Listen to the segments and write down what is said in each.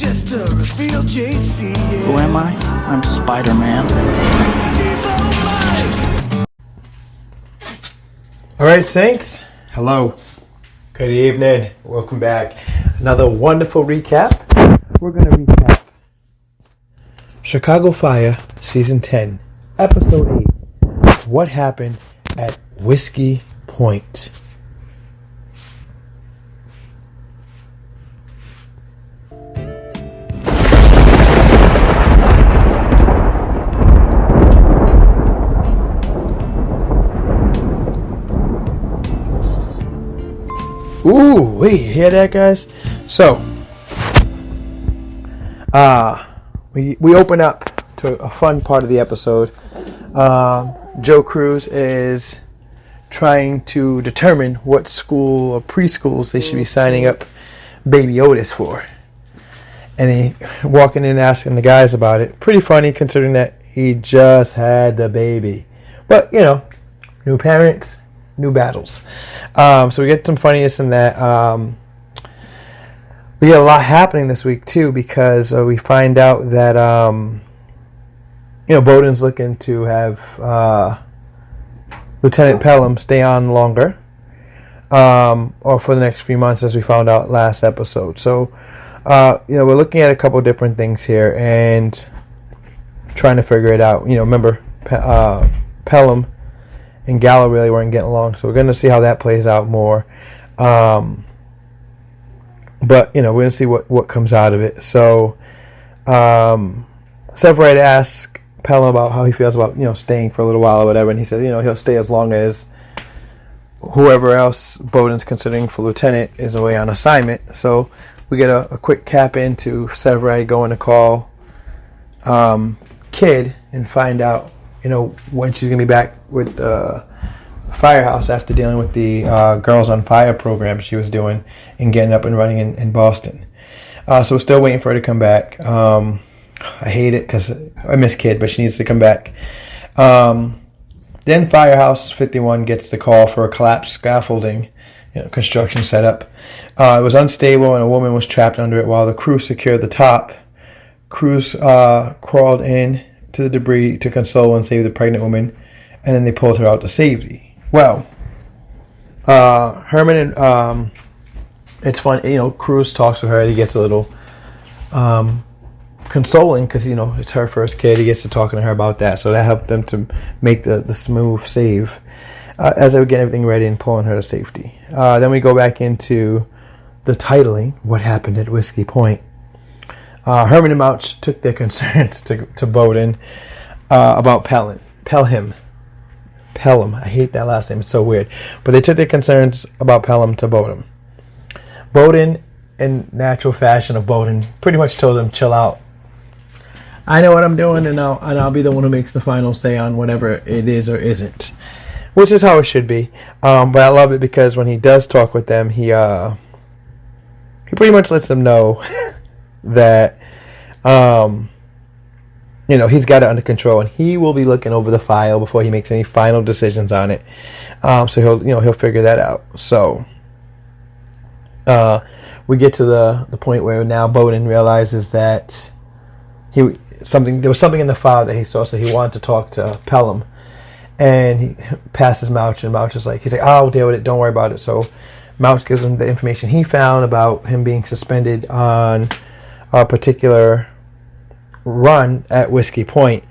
just to reveal JC. Who am I? I'm Spider-Man. Alright, Saints. Hello. Good evening. Welcome back. Another wonderful recap. We're going to recap Chicago Fire, Season 10, Episode 8. What happened at Whiskey Point? Ooh, wait, hear that, guys? So, we open up to a fun part of the episode. Joe Cruz is trying to determine what school or preschools they should be signing up baby Otis for. And he walking in asking the guys about it. Pretty funny considering that he just had the baby. But, you know, new parents, new battles. So we get some funniness in that. We get a lot happening this week too, because we find out that Boden's looking to have Lieutenant Pelham stay on longer, or for the next few months, as we found out last episode. So we're looking at a couple different things here and trying to figure it out. Remember Pelham and Gallo really weren't getting along, so we're going to see how that plays out more. But we're going to see what comes out of it. So Severide asks Pelham about how he feels about staying for a little while or whatever, and he says he'll stay as long as whoever else Boden's considering for lieutenant is away on assignment. So we get a quick cap into Severide going to call Kid and find out when she's going to be back with the firehouse after dealing with the Girls on Fire program she was doing and getting up and running in Boston. So we're still waiting for her to come back. I hate it because I miss Kid, but she needs to come back. Then Firehouse 51 gets the call for a collapsed scaffolding, construction setup. It was unstable and a woman was trapped under it while the crew secured the top. Cruz crawled in to the debris to console and save the pregnant woman, and then they pulled her out to safety. Well, Hermann and it's fun. Cruz talks with her. He gets a little consoling because it's her first kid. He gets to talking to her about that, so that helped them to make the smooth save as they were getting everything ready and pulling her to safety. Then we go back into the titling. What happened at Whiskey Point? Hermann and Mouch took their concerns to Boden about Pelham. I hate that last name. It's so weird. But they took their concerns about Pelham to Boden. Boden, in natural fashion of Boden, pretty much told them, chill out. I know what I'm doing, and I'll be the one who makes the final say on whatever it is or isn't. Which is how it should be. But I love it because when he does talk with them, he pretty much lets them know that he's got it under control, and he will be looking over the file before he makes any final decisions on it. So he'll figure that out. So we get to the point where now Boden realizes that there was something in the file that he saw, so he wanted to talk to Pelham, and he passes Mouch, and Mouch is he's like, I'll deal with it, don't worry about it. So Mouch gives him the information he found about him being suspended on a particular run at Whiskey Point.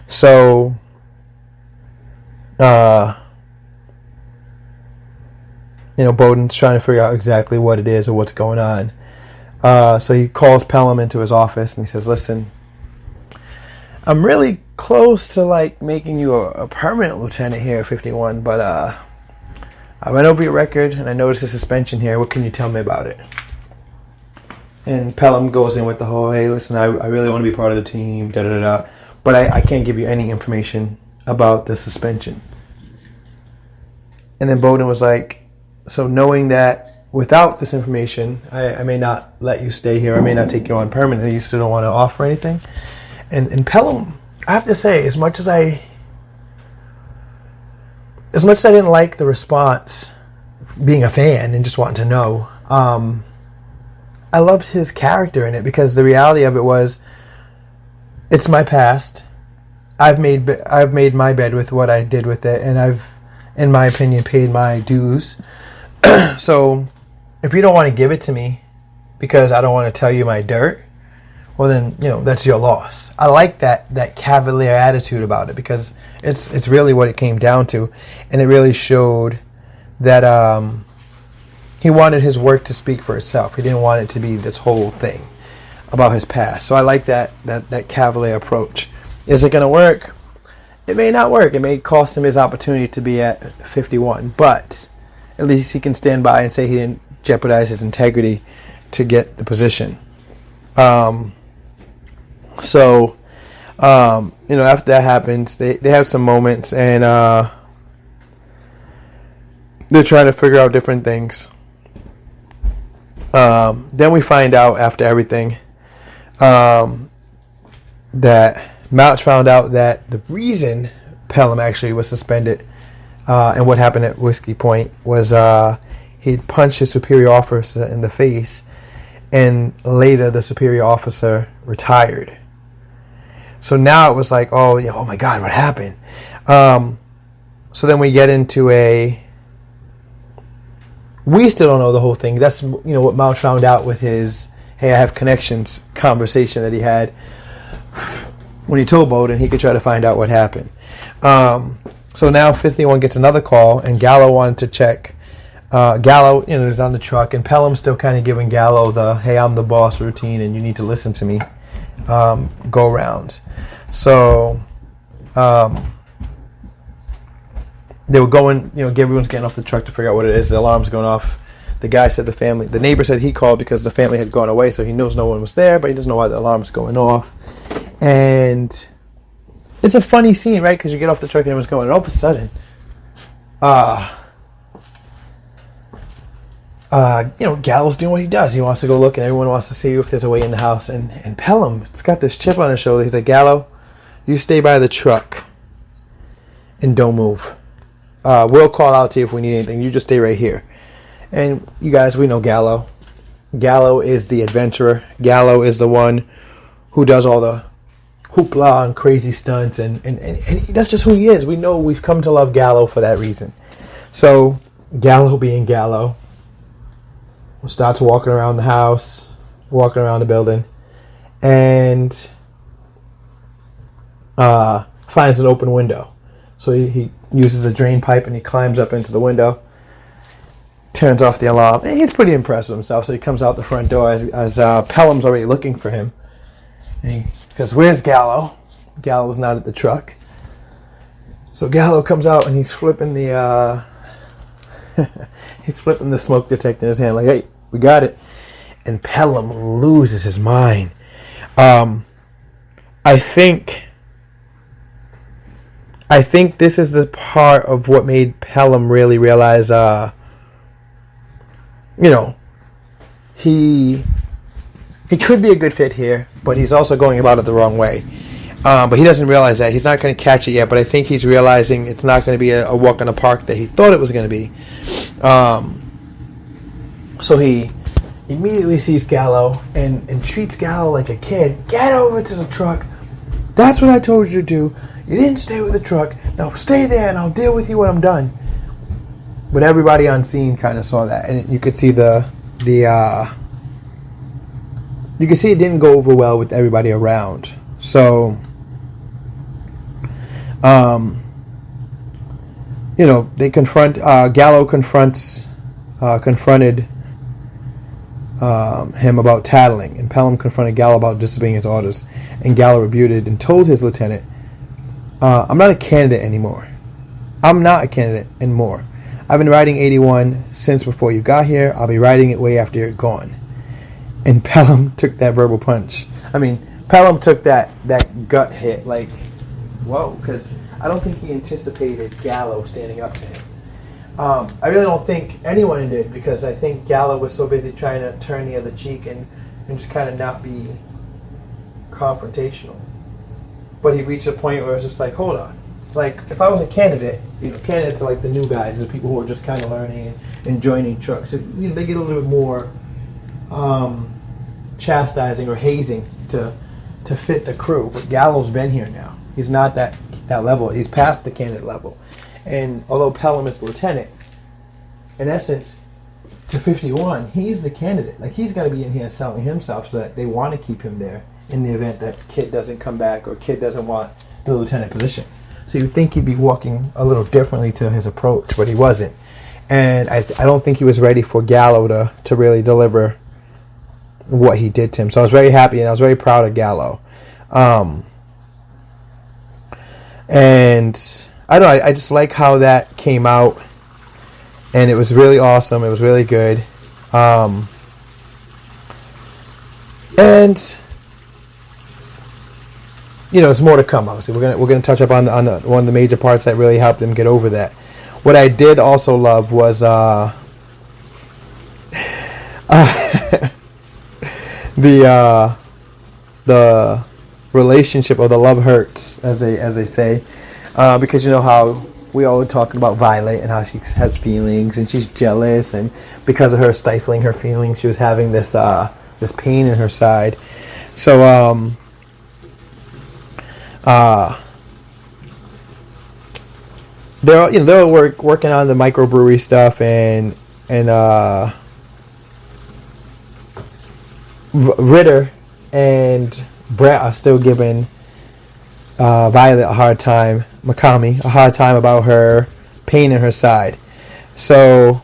So Boden's trying to figure out exactly what it is or what's going on. So he calls Pelham into his office and he says, listen, I'm really close to making you a permanent lieutenant here at 51, but I went over your record and I noticed a suspension here. What can you tell me about it? And Pelham goes in with the whole, hey, listen, I really want to be part of the team, da-da-da-da, but I can't give you any information about the suspension. And then Boden was like, so knowing that without this information, I may not let you stay here, I may not take you on permanently, you still don't want to offer anything? And Pelham, I have to say, as much as I didn't like the response, being a fan and just wanting to know, I loved his character in it, because the reality of it was, it's my past. I've made my bed with what I did with it, and I've, in my opinion, paid my dues. So if you don't want to give it to me because I don't want to tell you my dirt, well then, that's your loss. I like that cavalier attitude about it, because it's really what it came down to, and it really showed that he wanted his work to speak for itself. He didn't want it to be this whole thing about his past. So I like that cavalier approach. Is it going to work? It may not work. It may cost him his opportunity to be at 51, but at least he can stand by and say he didn't jeopardize his integrity to get the position. After that happens, they have some moments, and they're trying to figure out different things. Then we find out after everything that Mouch found out that the reason Pelham actually was suspended and what happened at Whiskey Point was he punched his superior officer in the face, and later the superior officer retired. So now it was like, oh my God, what happened? So then we get into we still don't know the whole thing. That's what Mouch found out with his "Hey, I have connections" conversation that he had when he told Boden he could try to find out what happened. So now 51 gets another call, and Gallo wanted to check. Gallo, is on the truck, and Pelham's still kind of giving Gallo the "Hey, I'm the boss" routine, and you need to listen to me go round. So they were going, everyone's getting off the truck to figure out what it is. The alarm's going off. The guy said the neighbor said he called because the family had gone away, so he knows no one was there, but he doesn't know why the alarm's going off. And it's a funny scene, right? Because you get off the truck and everyone's going, and all of a sudden, Gallo's doing what he does. He wants to go look, and everyone wants to see if there's a way in the house. And Pelham, it's got this chip on his shoulder. He's like, Gallo, you stay by the truck and don't move. We'll call out to you if we need anything. You just stay right here. And you guys, we know Gallo. Gallo is the adventurer. Gallo is the one who does all the hoopla and crazy stunts, and that's just who he is. We know, we've come to love Gallo for that reason. So Gallo being Gallo starts walking around the house, walking around the building, and finds an open window. So he uses a drain pipe and he climbs up into the window, turns off the alarm, and he's pretty impressed with himself. So he comes out the front door as Pelham's already looking for him. And he says, "Where's Gallo?" Gallo's not at the truck. So Gallo comes out and he's flipping the smoke detector in his hand, like, "Hey, we got it." And Pelham loses his mind. I think this is the part of what made Pelham really realize, he could be a good fit here, but he's also going about it the wrong way. But he doesn't realize that. He's not going to catch it yet, but I think he's realizing it's not going to be a walk in the park that he thought it was going to be. So he immediately sees Gallo and treats Gallo like a kid. "Get over to the truck. That's what I told you to do. You didn't stay with the truck. Now stay there and I'll deal with you when I'm done." But everybody on scene kind of saw that, and you could see you can see it didn't go over well with everybody around. So, they confronted him about tattling, and Pelham confronted Gallo about disobeying his orders, and Gallo rebuted and told his lieutenant, "I'm not a candidate anymore. I'm not a candidate anymore. I've been riding 81 since before you got here. I'll be riding it way after you're gone." And Pelham took that verbal punch. Pelham took that gut hit, like, whoa, because I don't think he anticipated Gallo standing up to him. I really don't think anyone did, because I think Gallo was so busy trying to turn the other cheek and just kind of not be confrontational. But he reached a point where it was just like, hold on. Like, if I was a candidate, candidates are like the new guys, the people who are just kind of learning and joining trucks. So, they get a little bit more chastising or hazing to fit the crew. But Gallo's been here now. He's not that level. He's past the candidate level. And although Pelham is lieutenant, in essence, to 51, he's the candidate. Like, he's got to be in here selling himself so that they want to keep him there in the event that Kid doesn't come back or Kid doesn't want the lieutenant position. So you'd think he'd be walking a little differently to his approach, but he wasn't. And I don't think he was ready for Gallo to really deliver what he did to him. So I was very happy and I was very proud of Gallo. And I don't know, I just like how that came out. And it was really awesome. It was really good. And there's more to come. Obviously, we're gonna touch up on the one of the major parts that really helped him get over that. What I did also love was the relationship, or the love hurts, as they say, because you know how we all were talking about Violet and how she has feelings and she's jealous, and because of her stifling her feelings, she was having this pain in her side. So they're working on the microbrewery stuff, and Ritter and Brett are still giving Violet a hard time, McCamey, a hard time about her pain in her side. So,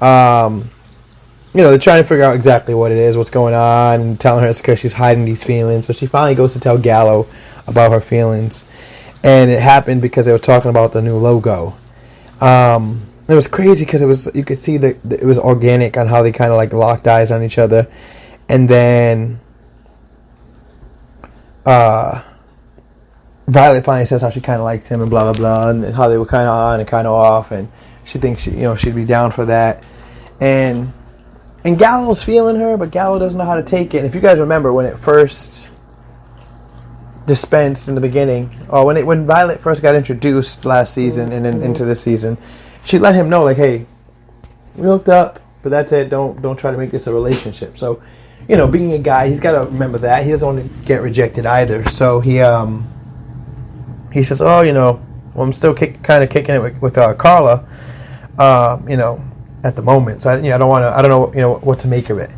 they're trying to figure out exactly what it is, what's going on, and telling her it's because she's hiding these feelings. So she finally goes to tell Gallo about her feelings. And it happened because they were talking about the new logo. It was crazy because you could see that it was organic on how they kind of like locked eyes on each other. And then Violet finally says how she kind of likes him and blah, blah, blah, and how they were kind of on and kind of off, and she thinks she'd be down for that. And Gallo's feeling her, but Gallo doesn't know how to take it. And if you guys remember when it first dispensed in the beginning, or when Violet first got introduced last season and then into this season, she let him know, like, hey, we hooked up, but that's it. Don't try to make this a relationship. So, being a guy, he's got to remember that he doesn't want to get rejected either. So he says, oh, well, I'm still kind of kicking it with Carla, at the moment. So I don't know what to make of it.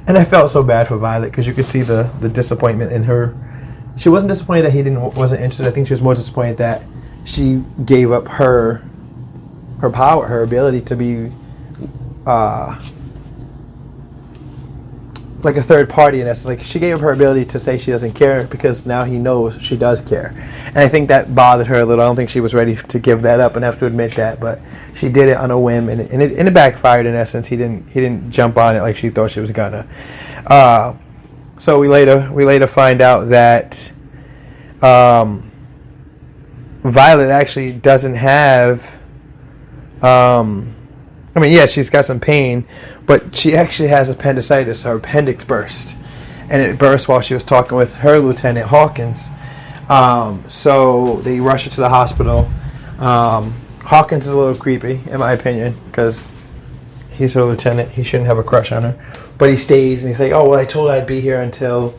And I felt so bad for Violet because you could see the disappointment in her. She wasn't disappointed that he wasn't interested. I think she was more disappointed that she gave up her power, her ability to be like a third party. And that's like she gave up her ability to say she doesn't care because now he knows she does care. And I think that bothered her a little. I don't think she was ready to give that up and have to admit that, but she did it on a whim, and it backfired in essence. He didn't jump on it like she thought she was gonna. So we later find out that Violet actually doesn't have. She's got some pain, but she actually has appendicitis. Her appendix burst, and it burst while she was talking with her Lieutenant Hawkins. So they rush her to the hospital. Hawkins is a little creepy, in my opinion, because he's her lieutenant. He shouldn't have a crush on her. But he stays, and he's like, oh, well, I told her I'd be here until...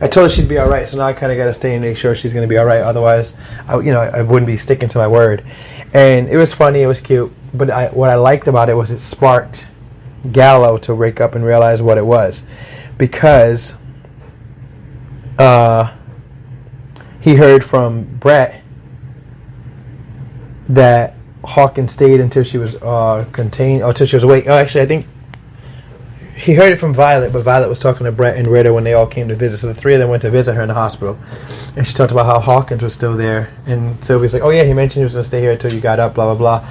I told her she'd be all right, so now I kind of got to stay and make sure she's going to be all right. Otherwise, I wouldn't be sticking to my word. And it was funny. It was cute. But what I liked about it was it sparked Gallo to wake up and realize what it was. Because he heard from Brett that Hawkins stayed until she was contained, or until she was awake. Oh, actually, I think he heard it from Violet, but Violet was talking to Brett and Ritter when they all came to visit. So the three of them went to visit her in the hospital. And she talked about how Hawkins was still there. And Sylvie's like, oh, yeah, he mentioned he was going to stay here until you got up, blah, blah, blah.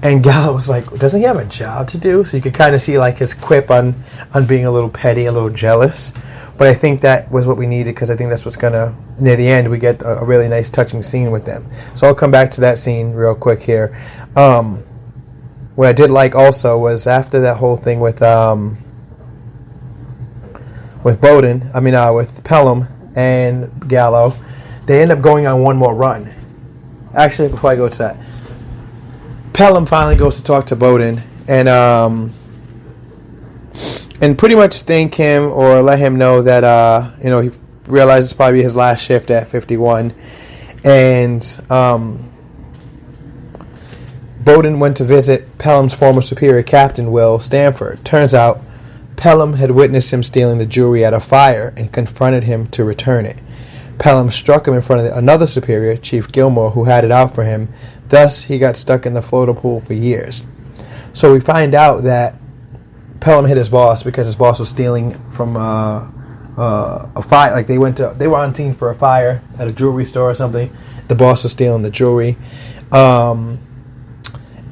And Gallo was like, doesn't he have a job to do? So you could kind of see like his quip on being a little petty, a little jealous. But I think that was what we needed, because I think that's what's going to, near the end, we get a really nice touching scene with them. So I'll come back to that scene real quick here. What I did like also was after that whole thing with Boden, with Pelham and Gallo, they end up going on one more run. Actually, before I go to that, Pelham finally goes to talk to Boden, and and pretty much thank him or let him know that he realizes it's probably his last shift at 51. And Boden went to visit Pelham's former superior, Captain Will Stanford. Turns out Pelham had witnessed him stealing the jewelry at a fire and confronted him to return it. Pelham struck him in front of another superior, Chief Gilmore, who had it out for him. Thus, he got stuck in the floater pool for years. So we find out that Pelham hit his boss because his boss was stealing from a fire. Like they were on scene for a fire at a jewelry store or something. The boss was stealing the jewelry,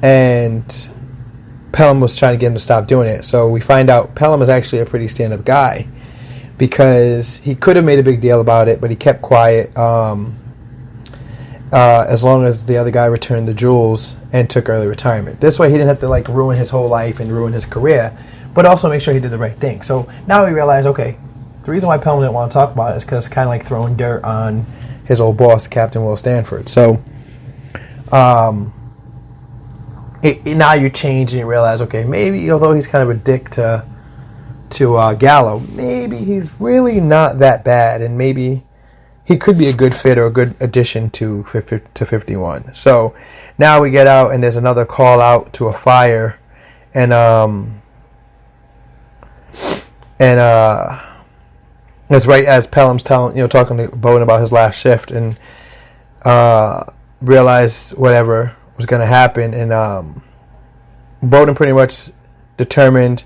and Pelham was trying to get him to stop doing it. So we find out Pelham is actually a pretty stand-up guy, because he could have made a big deal about it, but he kept quiet as long as the other guy returned the jewels and took early retirement. This way he didn't have to ruin his whole life and ruin his career, but also make sure he did the right thing. So now we realize, okay, the reason why Pelham didn't want to talk about it is because it's kind of like throwing dirt on his old boss, Captain Will Stanford. So now you change and you realize, okay, maybe although he's kind of a dick to Gallo, maybe he's really not that bad, and maybe he could be a good fit or a good addition to 51. So now we get out, and there's another call out to a fire, and that's right as Pelham's talking to Boden about his last shift, and realized whatever was going to happen, and Boden pretty much determined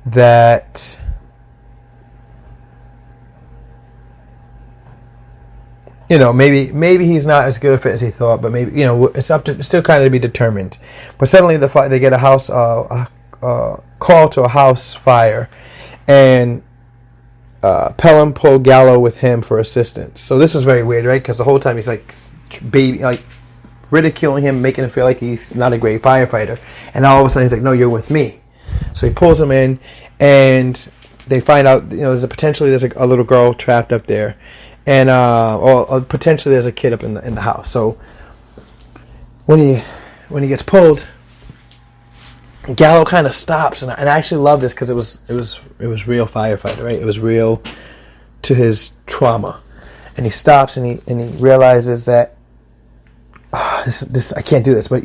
that maybe he's not as good a fit as he thought, but maybe it's still kind of to be determined. But suddenly they get a house call to a house fire, and Pelham pulled Gallo with him for assistance. So this was very weird, right? Because the whole time he's ridiculing him, making him feel like he's not a great firefighter, and all of a sudden he's like, "No, you're with me." So he pulls him in, and they find out there's a little girl trapped up there, and or potentially there's a kid up in the house. So when he gets pulled, Gallo kind of stops, and I actually love this because it was real firefighter, right? It was real to his trauma, and he stops and he realizes that this I can't do this, but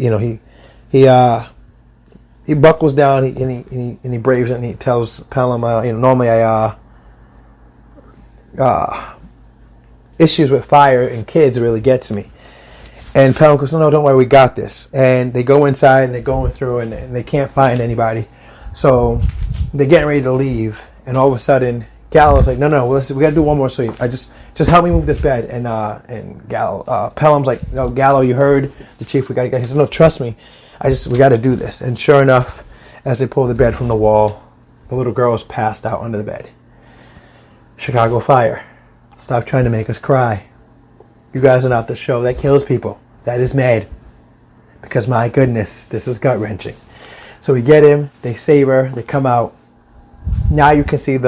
he buckles down and he braves it, and he tells Pelham, normally issues with fire and kids really get to me. And Pelham goes, no, don't worry, we got this. And they go inside, and they're going through, and they can't find anybody. So they're getting ready to leave, and all of a sudden, Gallo's like, no, we got to do one more sweep. Just help me move this bed. And Gallo, Pelham's like, no, Gallo, you heard the chief. We got to get. He says, no, trust me. We got to do this. And sure enough, as they pull the bed from the wall, the little girl is passed out under the bed. Chicago fire. Stop trying to make us cry. You guys are not the show that kills people. That is mad. Because my goodness, this was gut-wrenching. So we get him, they save her, they come out. Now you can see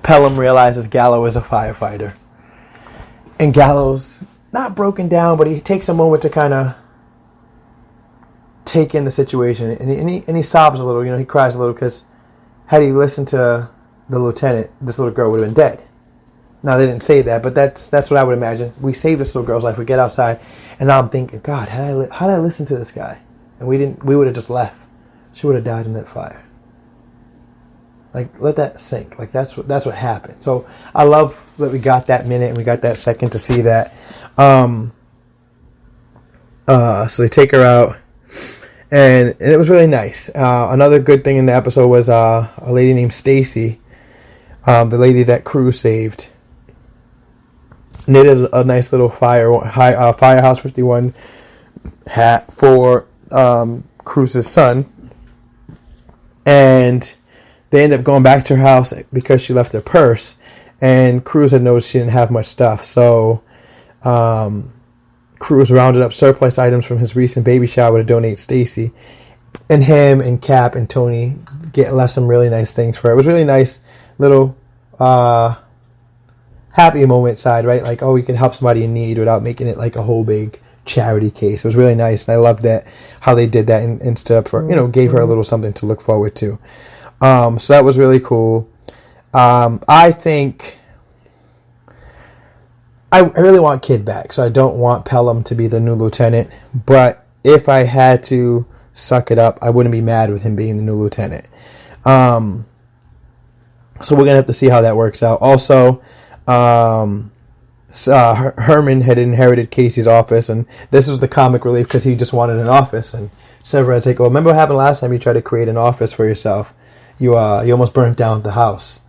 Pelham realizes Gallo is a firefighter. And Gallo's not broken down, but he takes a moment to kind of take in the situation, and he sobs a little. He cries a little, because had he listened to the lieutenant, this little girl would have been dead. Now they didn't say that, but that's what I would imagine. We saved this little girl's life. We get outside, and now I'm thinking, God, how did I listen to this guy? And we didn't. We would have just left. She would have died in that fire. Let that sink. That's what happened. So I love that we got that minute and we got that second to see that. So they take her out. And it was really nice. Another good thing in the episode was a lady named Stacy, the lady that Cruz saved, knitted a nice little Firehouse 51 hat for Cruz's son. And they ended up going back to her house because she left her purse. And Cruz had noticed she didn't have much stuff. So Cruz rounded up surplus items from his recent baby shower to donate Stacy, and him and Cap and Tony left some really nice things for her. It was really nice, little happy moment side, right? You can help somebody in need without making it like a whole big charity case. It was really nice, and I loved that how they did that and stood up for gave her a little something to look forward to. So that was really cool. I think I really want Kid back, so I don't want Pelham to be the new lieutenant. But if I had to suck it up, I wouldn't be mad with him being the new lieutenant. So we're gonna have to see how that works out. Also, Herman had inherited Casey's office, and this was the comic relief because he just wanted an office. And Severide's like, "Oh, remember what happened last time you tried to create an office for yourself? You almost burnt down the house."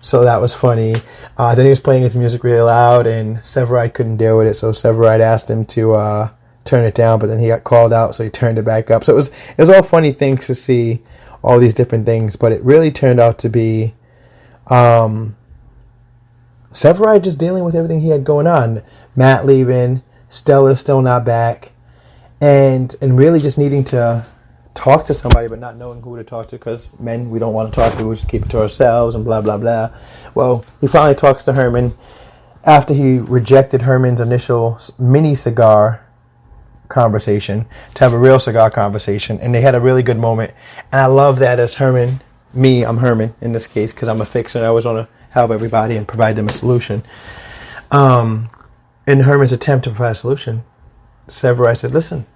So that was funny. Then he was playing his music really loud, and Severide couldn't deal with it. So Severide asked him to turn it down, but then he got called out, so he turned it back up. So it was all funny things to see, all these different things. But it really turned out to be Severide just dealing with everything he had going on. Matt leaving, Stella still not back, and really just needing to talk to somebody but not knowing who to talk to, because men, we don't want to talk to, we just keep it to ourselves and blah blah blah. Well, he finally talks to Herman after he rejected Herman's initial mini cigar conversation to have a real cigar conversation, and they had a really good moment. And I love that as Herman, I'm Herman in this case because I'm a fixer and I always want to help everybody and provide them a solution. In Herman's attempt to provide a solution, Severide said, "Listen,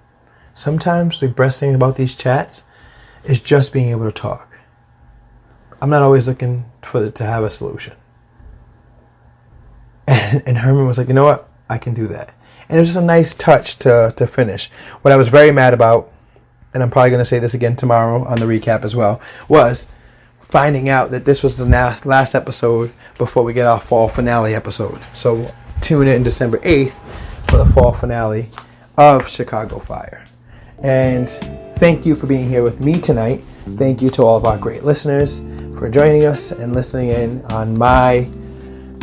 sometimes the best thing about these chats is just being able to talk. I'm not always looking to have a solution." And Herman was like, "You know what? I can do that." And it was just a nice touch to finish. What I was very mad about, and I'm probably going to say this again tomorrow on the recap as well, was finding out that this was the last episode before we get our fall finale episode. So tune in December 8th for the fall finale of Chicago Fire. And thank you for being here with me tonight. Thank you to all of our great listeners for joining us and listening in on my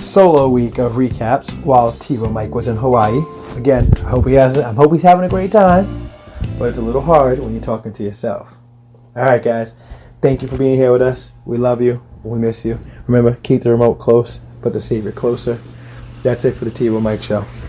solo week of recaps while TiVoMike was in Hawaii. Again, I hope he's having a great time, but it's a little hard when you're talking to yourself. All right, guys. Thank you for being here with us. We love you. We miss you. Remember, keep the remote close, but the Savior closer. That's it for the TiVoMike Show.